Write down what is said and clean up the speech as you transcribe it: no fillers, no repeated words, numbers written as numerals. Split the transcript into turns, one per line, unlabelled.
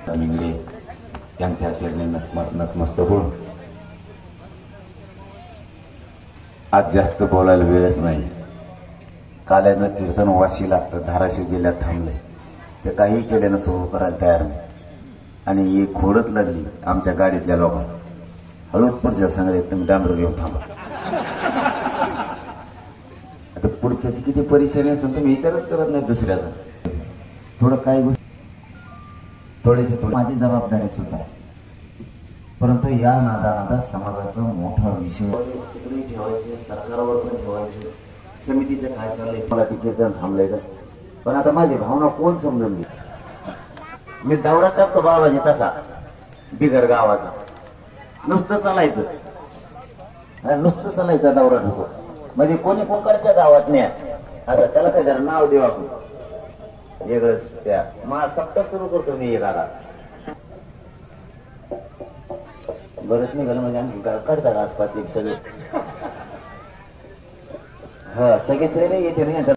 मिंगडे यांच्या चरणी नतमस्तक होऊन आज जास्त बोलायला वेळच नाही. काल्यानं कीर्तन वाशीला तर धाराशिव जिल्ह्यात थांबले. ते काही केल्यानं सुरू करायला तयार नाही आणि ही खोडत लागली आमच्या गाडीतल्या लोकांना. हळूच पुढच्या सांगायचं तुम्ही डांबर घेऊन थांबा. आता पुढच्याची किती परेशानी असेल तुम्ही विचारच करत नाही दुसऱ्याचा. थोडं काही गोष्टी थोडेसे माझी जबाबदारी सुद्धा, परंतु या नादानादा समाजाचा मोठा विषय तिकडे ठेवायचे, सरकारवर पण ठेवायचे, समितीचं काय चाललंय मला ते कीर्तन थांबलंय का. पण आता माझी भावना कोण समजून घे. मी दौरा टाकतो बाबाजी तसा बिगर गावाचा, नुसतं चालायचं दौरा ठेवतो म्हणजे कोणी कोणकडच्या गावात न्या. आता त्याला काय जरा नाव देऊ आपण वेगळंच. त्या मा सप्ताह सुरू करतो मी एकाला बरंच निघालं म्हणजे आणखी काढतात आसपास एक सगळे. हा सगळे श्रेय येते नाही